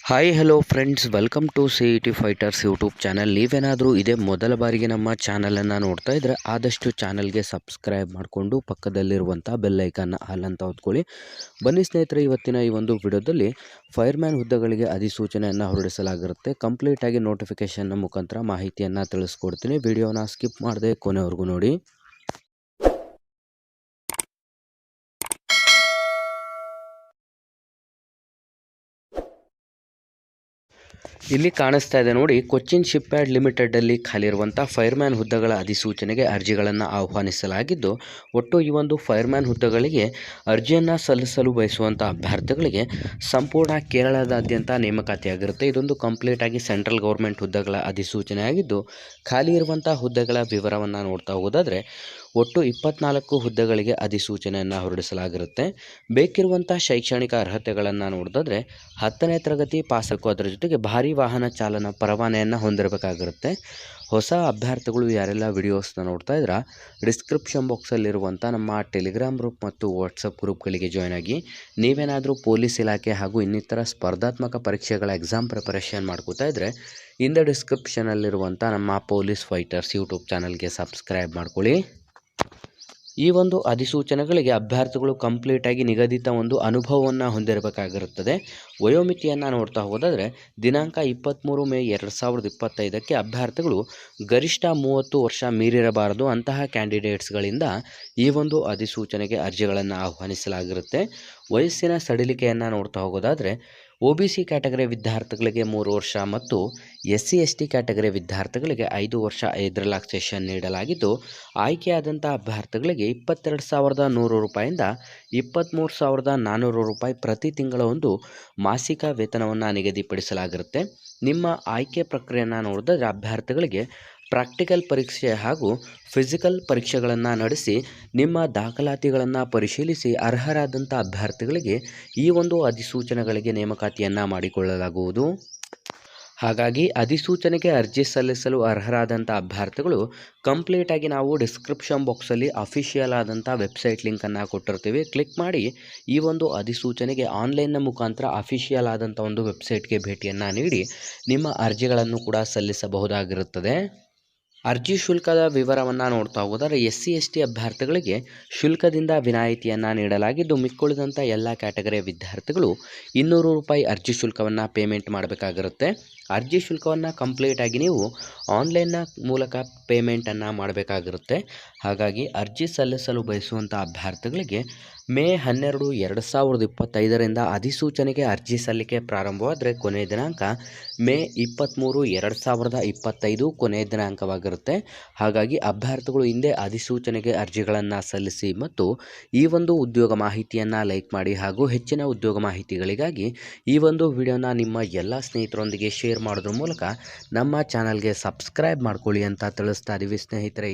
Hi hello friends, welcome to CET fighters YouTube channel. ನೀವೇನಾದರೂ ಇದೇ ಮೊದಲ ಬಾರಿಗೆ ನಮ್ಮ ಚಾನಲನ್ನು ನೋಡ್ತಾ ಇದ್ದರೆ ಆದಷ್ಟು ಚಾನಲ್ಗೆ ಸಬ್ಸ್ಕ್ರೈಬ್ ಮಾಡಿಕೊಂಡು ಪಕ್ಕದಲ್ಲಿರುವಂಥ ಬೆಲ್ಲೈಕನ್ನ ಆಲ್ ಅಂತ ಹೊತ್ಕೊಳ್ಳಿ. ಬನ್ನಿ ಸ್ನೇಹಿತರೆ, ಇವತ್ತಿನ ಈ ಒಂದು ವಿಡಿಯೋದಲ್ಲಿ ಫೈರ್ಮ್ಯಾನ್ ಹುದ್ದೆಗಳಿಗೆ ಅಧಿಸೂಚನೆಯನ್ನು ಹೊರಡಿಸಲಾಗಿರುತ್ತೆ. ಕಂಪ್ಲೀಟಾಗಿ ನೋಟಿಫಿಕೇಷನ್ನ ಮುಖಾಂತರ ಮಾಹಿತಿಯನ್ನು ತಿಳಿಸ್ಕೊಡ್ತೀನಿ. ವಿಡಿಯೋನ ಸ್ಕಿಪ್ ಮಾಡದೆ ಕೊನೆವರೆಗೂ ನೋಡಿ. ಇಲ್ಲಿ ಕಾಣಿಸ್ತಾ ಇದೆ ನೋಡಿ, ಕೊಚ್ಚಿನ್ ಶಿಪ್ ಯಾರ್ಡ್ ಲಿಮಿಟೆಡಲ್ಲಿ ಖಾಲಿರುವಂಥ ಫೈರ್ಮ್ಯಾನ್ ಹುದ್ದೆಗಳ ಅಧಿಸೂಚನೆಗೆ ಅರ್ಜಿಗಳನ್ನು ಆಹ್ವಾನಿಸಲಾಗಿದ್ದು, ಒಟ್ಟು ಈ ಒಂದು ಫೈರ್ಮ್ಯಾನ್ ಹುದ್ದೆಗಳಿಗೆ ಅರ್ಜಿಯನ್ನು ಸಲ್ಲಿಸಲು ಬಯಸುವಂಥ ಅಭ್ಯರ್ಥಿಗಳಿಗೆ ಸಂಪೂರ್ಣ ಕೇರಳದಾದ್ಯಂತ ನೇಮಕಾತಿಯಾಗಿರುತ್ತೆ. ಇದೊಂದು ಕಂಪ್ಲೀಟಾಗಿ ಸೆಂಟ್ರಲ್ ಗೌರ್ಮೆಂಟ್ ಹುದ್ದೆಗಳ ಅಧಿಸೂಚನೆ ಆಗಿದ್ದು, ಖಾಲಿ ಇರುವಂಥ ಹುದ್ದೆಗಳ ವಿವರವನ್ನು ನೋಡ್ತಾ ಹೋಗೋದಾದರೆ ಒಟ್ಟು 24 ಹುದ್ದೆಗಳಿಗೆ ಅಧಿಸೂಚನೆಯನ್ನು ಹೊರಡಿಸಲಾಗಿರುತ್ತೆ. ಬೇಕಿರುವಂಥ ಶೈಕ್ಷಣಿಕ ಅರ್ಹತೆಗಳನ್ನು ನೋಡಿದ್ರೆ 10ನೇ ತರಗತಿ ಪಾಸಕು, ಅದರ ಜೊತೆಗೆ ಭಾರೀ ವಾಹನ ಚಾಲನಾ ಪರವಾನೆಯನ್ನು ಹೊಂದಿರಬೇಕಾಗಿರುತ್ತೆ. ಹೊಸ ಅಭ್ಯರ್ಥಿಗಳು ಯಾರೆಲ್ಲ ವಿಡಿಯೋಸ್ನ ನೋಡ್ತಾ ಇದ್ರೆ ಡಿಸ್ಕ್ರಿಪ್ಷನ್ ಬಾಕ್ಸಲ್ಲಿರುವಂಥ ನಮ್ಮ ಟೆಲಿಗ್ರಾಮ್ ಗ್ರೂಪ್ ಮತ್ತು ವಾಟ್ಸಪ್ ಗ್ರೂಪ್ಗಳಿಗೆ ಜಾಯ್ನ್ ಆಗಿ. ನೀವೇನಾದರೂ ಪೊಲೀಸ್ ಇಲಾಖೆ ಹಾಗೂ ಇನ್ನಿತರ ಸ್ಪರ್ಧಾತ್ಮಕ ಪರೀಕ್ಷೆಗಳ ಎಕ್ಸಾಮ್ ಪ್ರಿಪರೇಷನ್ ಮಾಡ್ಕೋತಾ ಇದ್ದರೆ ಇಂದ ಡಿಸ್ಕ್ರಿಪ್ಷನಲ್ಲಿರುವಂಥ ನಮ್ಮ ಪೊಲೀಸ್ ಫೈಟರ್ಸ್ ಯೂಟ್ಯೂಬ್ ಚಾನಲ್ಗೆ ಸಬ್ಸ್ಕ್ರೈಬ್ ಮಾಡ್ಕೊಳ್ಳಿ. ಈ ಒಂದು ಅಧಿಸೂಚನೆಗಳಿಗೆ ಅಭ್ಯರ್ಥಿಗಳು ಕಂಪ್ಲೀಟಾಗಿ ನಿಗದಿತ ಒಂದು ಅನುಭವವನ್ನು ಹೊಂದಿರಬೇಕಾಗಿರುತ್ತದೆ. ವಯೋಮಿತಿಯನ್ನು ನೋಡ್ತಾ ಹೋದಾದರೆ ದಿನಾಂಕ 23 ಮೇ 2025ಕ್ಕೆ ಅಭ್ಯರ್ಥಿಗಳು ಗರಿಷ್ಠ 30 ವರ್ಷ ಮೀರಿರಬಾರದು. ಅಂತಹ ಕ್ಯಾಂಡಿಡೇಟ್ಸ್ಗಳಿಂದ ಈ ಒಂದು ಅಧಿಸೂಚನೆಗೆ ಅರ್ಜಿಗಳನ್ನು ಆಹ್ವಾನಿಸಲಾಗಿರುತ್ತೆ. ವಯಸ್ಸಿನ ಸಡಿಲಿಕೆಯನ್ನು ನೋಡ್ತಾ ಹೋಗೋದಾದರೆ OBC ಕ್ಯಾಟಗರಿ ವಿದ್ಯಾರ್ಥಿಗಳಿಗೆ 3 ವರ್ಷ ಮತ್ತು SC ST ಕ್ಯಾಟಗರಿ ವಿದ್ಯಾರ್ಥಿಗಳಿಗೆ 5 ವರ್ಷ ಏಜ್ ರಿಲ್ಯಾಕ್ಸೇಷನ್ ನೀಡಲಾಗಿದ್ದು, ಆಯ್ಕೆಯಾದಂಥ ಅಭ್ಯರ್ಥಿಗಳಿಗೆ 22,100 ರೂಪಾಯಿಂದ 23,400 ರೂಪಾಯಿ ಪ್ರತಿ ತಿಂಗಳ ಒಂದು ಮಾಸಿಕ ವೇತನವನ್ನು ನಿಗದಿಪಡಿಸಲಾಗಿರುತ್ತೆ. ನಿಮ್ಮ ಆಯ್ಕೆ ಪ್ರಕ್ರಿಯೆಯನ್ನು ನೋಡಿದ್ರೆ ಅಭ್ಯರ್ಥಿಗಳಿಗೆ ಪ್ರಾಕ್ಟಿಕಲ್ ಪರೀಕ್ಷೆ ಹಾಗೂ ಫಿಸಿಕಲ್ ಪರೀಕ್ಷೆಗಳನ್ನು ನಡೆಸಿ ನಿಮ್ಮ ದಾಖಲಾತಿಗಳನ್ನು ಪರಿಶೀಲಿಸಿ ಅರ್ಹರಾದಂಥ ಅಭ್ಯರ್ಥಿಗಳಿಗೆ ಈ ಒಂದು ಅಧಿಸೂಚನೆಗಳಿಗೆ ನೇಮಕಾತಿಯನ್ನು ಮಾಡಿಕೊಳ್ಳಲಾಗುವುದು. ಹಾಗಾಗಿ ಅಧಿಸೂಚನೆಗೆ ಅರ್ಜಿ ಸಲ್ಲಿಸಲು ಅರ್ಹರಾದಂಥ ಅಭ್ಯರ್ಥಿಗಳು ಕಂಪ್ಲೀಟಾಗಿ ನಾವು ಡಿಸ್ಕ್ರಿಪ್ಷನ್ ಬಾಕ್ಸಲ್ಲಿ ಅಫಿಷಿಯಲ್ ಆದಂಥ ವೆಬ್ಸೈಟ್ ಲಿಂಕನ್ನು ಕೊಟ್ಟಿರ್ತೀವಿ. ಕ್ಲಿಕ್ ಮಾಡಿ ಈ ಒಂದು ಅಧಿಸೂಚನೆಗೆ ಆನ್ಲೈನ್ನ ಮುಖಾಂತರ ಅಫಿಷಿಯಲ್ ಆದಂಥ ಒಂದು ವೆಬ್ಸೈಟ್ಗೆ ಭೇಟಿಯನ್ನು ನೀಡಿ ನಿಮ್ಮ ಅರ್ಜಿಗಳನ್ನು ಕೂಡ ಸಲ್ಲಿಸಬಹುದಾಗಿರುತ್ತದೆ. ಅರ್ಜಿ ಶುಲ್ಕದ ವಿವರವನ್ನು ನೋಡ್ತಾ ಹೋದರೆ SC ST ಅಭ್ಯರ್ಥಿಗಳಿಗೆ ಶುಲ್ಕದಿಂದ ವಿನಾಯಿತಿಯನ್ನು ನೀಡಲಾಗಿದ್ದು, ಮಿಕ್ಕುಳಿದಂಥ ಎಲ್ಲ ಕ್ಯಾಟಗರಿಯ ವಿದ್ಯಾರ್ಥಿಗಳು 200 ರೂಪಾಯಿ ಅರ್ಜಿ ಶುಲ್ಕವನ್ನು ಪೇಮೆಂಟ್ ಮಾಡಬೇಕಾಗಿರುತ್ತೆ. ಅರ್ಜಿ ಶುಲ್ಕವನ್ನು ಕಂಪ್ಲೀಟಾಗಿ ನೀವು ಆನ್ಲೈನ್ನ ಮೂಲಕ ಪೇಮೆಂಟನ್ನು ಮಾಡಬೇಕಾಗಿರುತ್ತೆ. ಹಾಗಾಗಿ ಅರ್ಜಿ ಸಲ್ಲಿಸಲು ಬಯಸುವಂಥ ಅಭ್ಯರ್ಥಿಗಳಿಗೆ ಮೇ 12, 2025ರಿಂದ ಅಧಿಸೂಚನೆಗೆ ಅರ್ಜಿ ಸಲ್ಲಿಕೆ ಪ್ರಾರಂಭವಾದರೆ ಕೊನೆಯ ದಿನಾಂಕ ಮೇ 23, 2025 ಕೊನೆಯ ದಿನಾಂಕವಾಗಿರುತ್ತೆ. ಹಾಗಾಗಿ ಅಭ್ಯರ್ಥಿಗಳು ಹಿಂದೆ ಅಧಿಸೂಚನೆಗೆ ಅರ್ಜಿಗಳನ್ನು ಸಲ್ಲಿಸಿ ಮತ್ತು ಈ ಒಂದು ಉದ್ಯೋಗ ಮಾಹಿತಿಯನ್ನು ಲೈಕ್ ಮಾಡಿ ಹಾಗೂ ಹೆಚ್ಚಿನ ಉದ್ಯೋಗ ಮಾಹಿತಿಗಳಿಗಾಗಿ ಈ ಒಂದು ವಿಡಿಯೋನ ನಿಮ್ಮ ಎಲ್ಲ ಸ್ನೇಹಿತರೊಂದಿಗೆ ಶೇರ್ ಮಾಡೋದ್ರ ಮೂಲಕ ನಮ್ಮ ಚಾನಲ್ಗೆ ಸಬ್ಸ್ಕ್ರೈಬ್ ಮಾಡ್ಕೊಳ್ಳಿ ಅಂತ ತಿಳಿಸ್ತಾ ಇದ್ದೀವಿ ಸ್ನೇಹಿತರೆ.